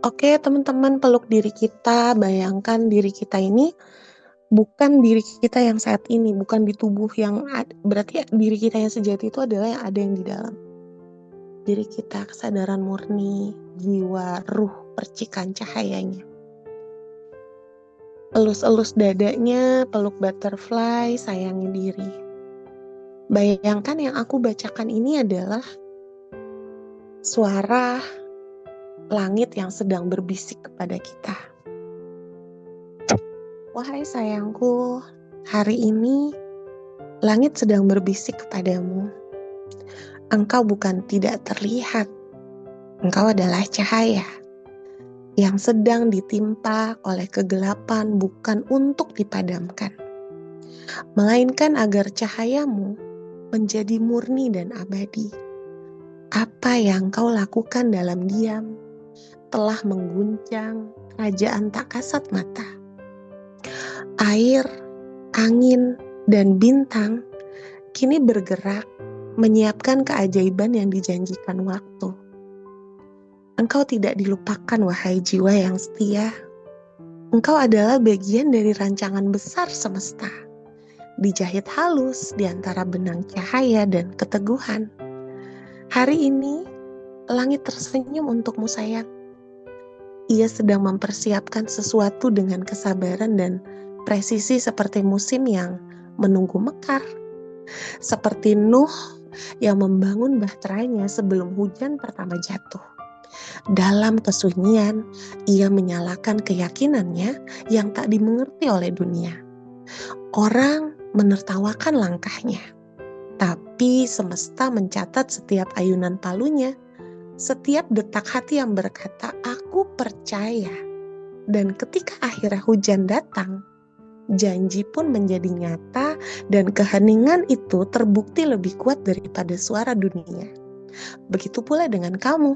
Oke, teman-teman, peluk diri kita, bayangkan diri kita ini bukan diri kita yang saat ini, bukan di tubuh yang berarti diri kita yang sejati itu adalah yang ada yang di dalam. Diri kita, kesadaran murni, jiwa, ruh, percikan cahayanya. Elus-elus dadanya, peluk butterfly, sayangi diri. Bayangkan yang aku bacakan ini adalah suara langit yang sedang berbisik kepada kita. Wahai sayangku, hari ini langit sedang berbisik kepadamu. Engkau bukan tidak terlihat, engkau adalah cahaya yang sedang ditimpa oleh kegelapan, bukan untuk dipadamkan, melainkan agar cahayamu menjadi murni dan abadi. Apa yang kau lakukan dalam diam telah mengguncang kerajaan tak kasat mata. Air, angin, dan bintang kini bergerak menyiapkan keajaiban yang dijanjikan waktu. Engkau tidak dilupakan, wahai jiwa yang setia. Engkau adalah bagian dari rancangan besar semesta, dijahit halus di antara benang cahaya dan keteguhan. Hari ini, langit tersenyum untukmu, sayang. Ia sedang mempersiapkan sesuatu dengan kesabaran dan presisi seperti musim yang menunggu mekar. Seperti Nuh yang membangun bahteranya sebelum hujan pertama jatuh. Dalam kesunyian, ia menyalakan keyakinannya yang tak dimengerti oleh dunia. Orang menertawakan langkahnya, tapi semesta mencatat setiap ayunan palunya, setiap detak hati yang berkata, "Aku percaya." Dan ketika akhirnya hujan datang, janji pun menjadi nyata dan keheningan itu terbukti lebih kuat daripada suara dunia. Begitu pula dengan kamu.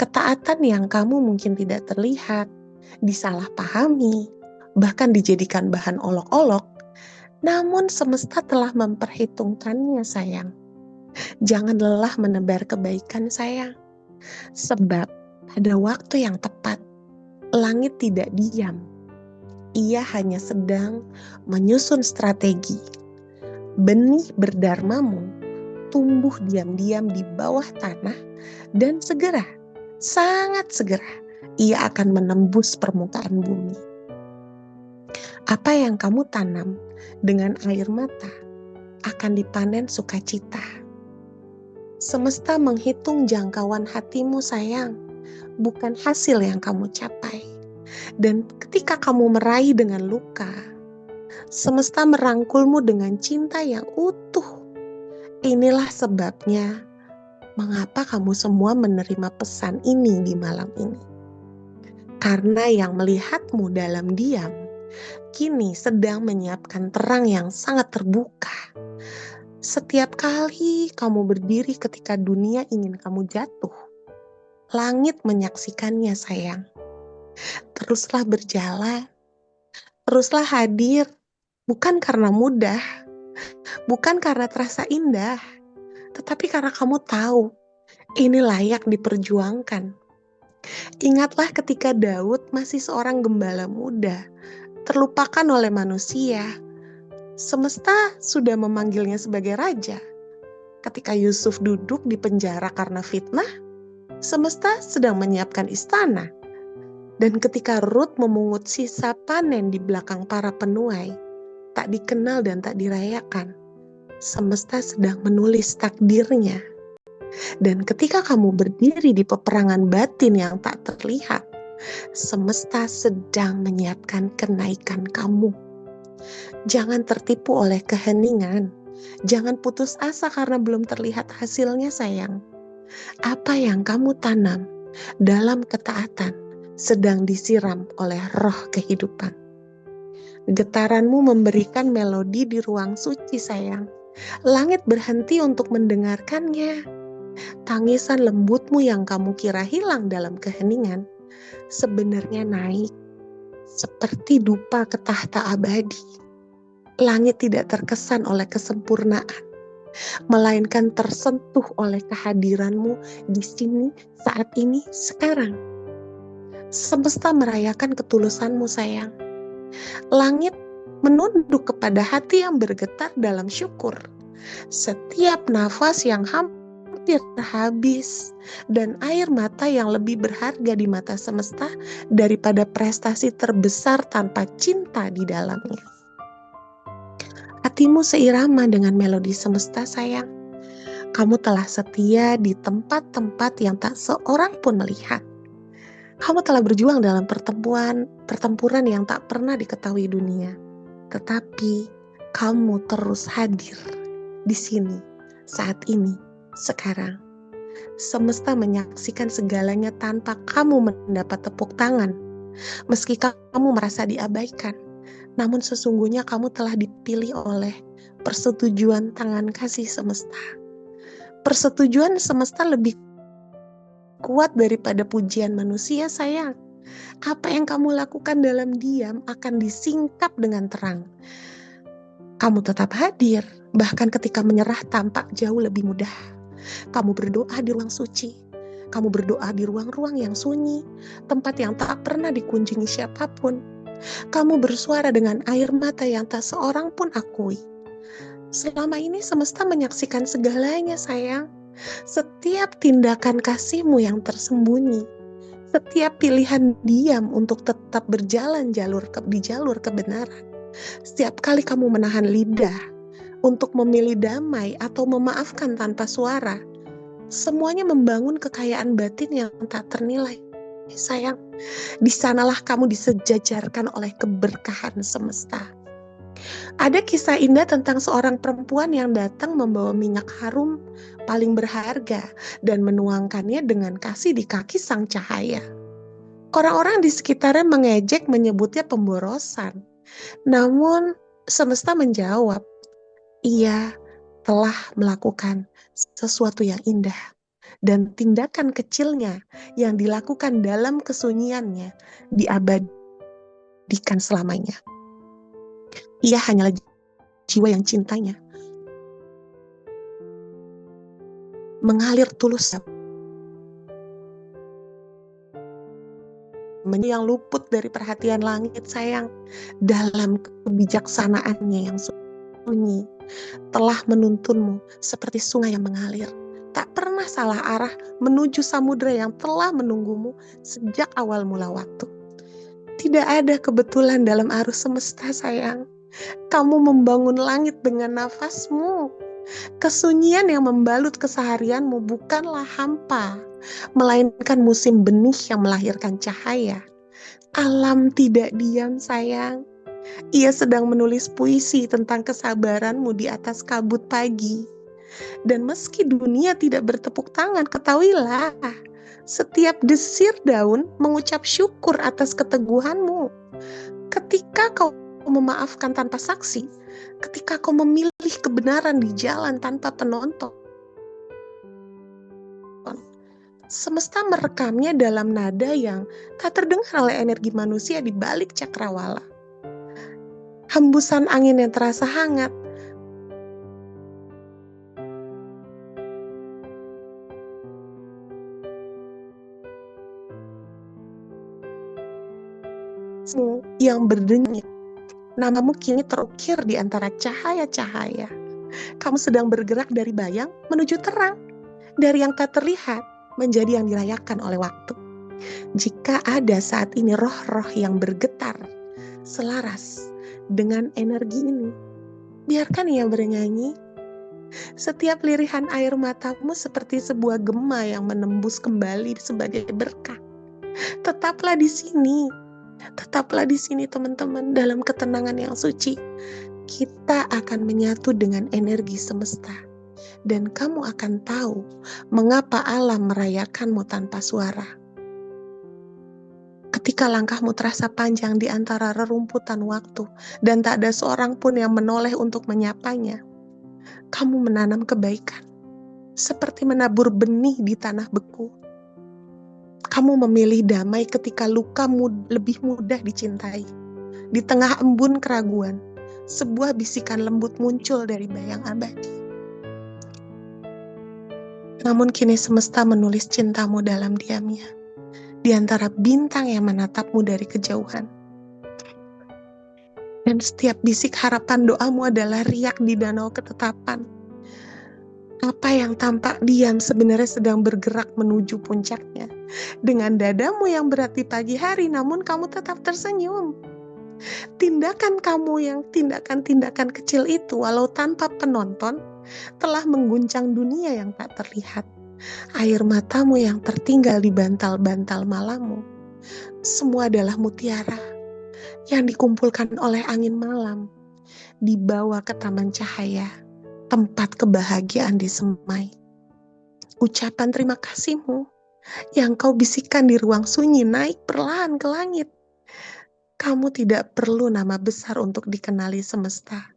Ketaatan yang kamu mungkin tidak terlihat, disalahpahami, bahkan dijadikan bahan olok-olok, namun semesta telah memperhitungkannya, sayang. Jangan lelah menebar kebaikan, sayang. Sebab pada waktu yang tepat, langit tidak diam. Ia hanya sedang menyusun strategi. Benih berdarmamu tumbuh diam-diam di bawah tanah dan segera, sangat segera, ia akan menembus permukaan bumi. Apa yang kamu tanam dengan air mata akan dipanen sukacita. Semesta menghitung jangkauan hatimu, sayang, bukan hasil yang kamu capai. Dan ketika kamu meraih dengan luka, semesta merangkulmu dengan cinta yang utuh. Inilah sebabnya mengapa kamu semua menerima pesan ini di malam ini. Karena yang melihatmu dalam diam, kini sedang menyiapkan terang yang sangat terbuka. Setiap kali kamu berdiri ketika dunia ingin kamu jatuh, langit menyaksikannya, sayang. Teruslah berjalan, teruslah hadir, bukan karena mudah, bukan karena terasa indah, tetapi karena kamu tahu ini layak diperjuangkan. Ingatlah ketika Daud masih seorang gembala muda, terlupakan oleh manusia. Semesta sudah memanggilnya sebagai raja. Ketika Yusuf duduk di penjara karena fitnah, semesta sedang menyiapkan istana. Dan ketika Rut memungut sisa panen di belakang para penuai, tak dikenal dan tak dirayakan, semesta sedang menulis takdirnya. Dan ketika kamu berdiri di peperangan batin yang tak terlihat, semesta sedang menyiapkan kenaikan kamu. Jangan tertipu oleh keheningan. Jangan putus asa karena belum terlihat hasilnya, sayang. Apa yang kamu tanam dalam ketaatan sedang disiram oleh roh kehidupan. Getaranmu memberikan melodi di ruang suci, sayang. Langit berhenti untuk mendengarkannya. Tangisan lembutmu yang kamu kira hilang dalam keheningan sebenarnya naik seperti dupa ke tahta abadi. Langit tidak terkesan oleh kesempurnaan, melainkan tersentuh oleh kehadiranmu di sini, saat ini, sekarang. Semesta merayakan ketulusanmu sayang. Langit menunduk kepada hati yang bergetar dalam syukur. Setiap nafas yang hampir habis dan air mata yang lebih berharga di mata semesta daripada prestasi terbesar tanpa cinta di dalamnya. Hatimu seirama dengan melodi semesta sayang. Kamu telah setia di tempat-tempat yang tak seorang pun melihat. Kamu telah berjuang dalam pertempuran yang tak pernah diketahui dunia. Tetapi kamu terus hadir di sini, saat ini, sekarang. Semesta menyaksikan segalanya tanpa kamu mendapat tepuk tangan. Meski kamu merasa diabaikan, namun sesungguhnya kamu telah dipilih oleh persetujuan tangan kasih semesta. Persetujuan semesta lebih kuat daripada pujian manusia sayang. Apa yang kamu lakukan dalam diam akan disingkap dengan terang. Kamu tetap hadir, bahkan ketika menyerah tampak jauh lebih mudah. Kamu berdoa di ruang suci. Kamu berdoa di ruang-ruang yang sunyi, tempat yang tak pernah dikunjungi siapapun. Kamu bersuara dengan air mata yang tak seorang pun akui. Selama ini semesta menyaksikan segalanya sayang. Setiap tindakan kasihmu yang tersembunyi, setiap pilihan diam untuk tetap berjalan di jalur kebenaran, setiap kali kamu menahan lidah untuk memilih damai atau memaafkan tanpa suara, semuanya membangun kekayaan batin yang tak ternilai. Sayang, di sanalah kamu disejajarkan oleh keberkahan semesta. Ada kisah indah tentang seorang perempuan yang datang membawa minyak harum paling berharga dan menuangkannya dengan kasih di kaki sang cahaya. Orang-orang di sekitarnya mengejek menyebutnya pemborosan. Namun semesta menjawab, ia telah melakukan sesuatu yang indah. Dan tindakan kecilnya yang dilakukan dalam kesunyiannya diabadikan selamanya. Ia hanyalah jiwa yang cintanya mengalir tulus, yang luput dari perhatian langit sayang, dalam kebijaksanaannya yang sunyi telah menuntunmu seperti sungai yang mengalir, tak pernah salah arah menuju samudera yang telah menunggumu sejak awal mula waktu. Tidak ada kebetulan dalam arus semesta sayang. Kamu membangun langit dengan nafasmu. Kesunyian yang membalut keseharianmu bukanlah hampa, melainkan musim benih yang melahirkan cahaya. Alam tidak diam sayang. Ia sedang menulis puisi tentang kesabaranmu di atas kabut pagi. Dan meski dunia tidak bertepuk tangan, ketahuilah, setiap desir daun mengucap syukur atas keteguhanmu. Ketika kau memaafkan tanpa saksi, ketika kau memilih kebenaran di jalan tanpa penonton, semesta merekamnya dalam nada yang tak terdengar oleh energi manusia di balik cakrawala. Hembusan angin yang terasa hangat, yang berdenyut. Namamu kini terukir di antara cahaya-cahaya. Kamu sedang bergerak dari bayang menuju terang, dari yang tak terlihat menjadi yang dirayakan oleh waktu. Jika ada saat ini roh-roh yang bergetar selaras dengan energi ini, biarkan ia bernyanyi. Setiap lirihan air matamu seperti sebuah gema yang menembus kembali sebagai berkah. Tetaplah di sini. Tetaplah di sini teman-teman, dalam ketenangan yang suci. Kita akan menyatu dengan energi semesta. Dan kamu akan tahu mengapa alam merayakanmu tanpa suara. Ketika langkahmu terasa panjang di antara rerumputan waktu dan tak ada seorang pun yang menoleh untuk menyapanya, kamu menanam kebaikan seperti menabur benih di tanah beku. Kamu memilih damai ketika lukamu lebih mudah dicintai. Di tengah embun keraguan, sebuah bisikan lembut muncul dari bayang abadi. Namun kini semesta menulis cintamu dalam diamnya. di antara bintang yang menatapmu dari kejauhan. Dan setiap bisik harapan doamu adalah riak di danau ketetapan. Apa yang tampak diam sebenarnya sedang bergerak menuju puncaknya. Dengan dadamu yang berat di pagi hari, namun kamu tetap tersenyum. Tindakan kamu yang tindakan-tindakan kecil itu, walau tanpa penonton, telah mengguncang dunia yang tak terlihat. Air matamu yang tertinggal di bantal-bantal malammu, semua adalah mutiara yang dikumpulkan oleh angin malam, dibawa ke taman cahaya, tempat kebahagiaan disemai. Ucapan terima kasihmu yang kau bisikkan di ruang sunyi naik perlahan ke langit. Kamu tidak perlu nama besar untuk dikenali semesta.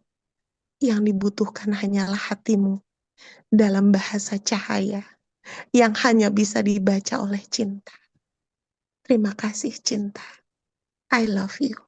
Yang dibutuhkan hanyalah hatimu dalam bahasa cahaya yang hanya bisa dibaca oleh cinta. Terima kasih cinta. I love you.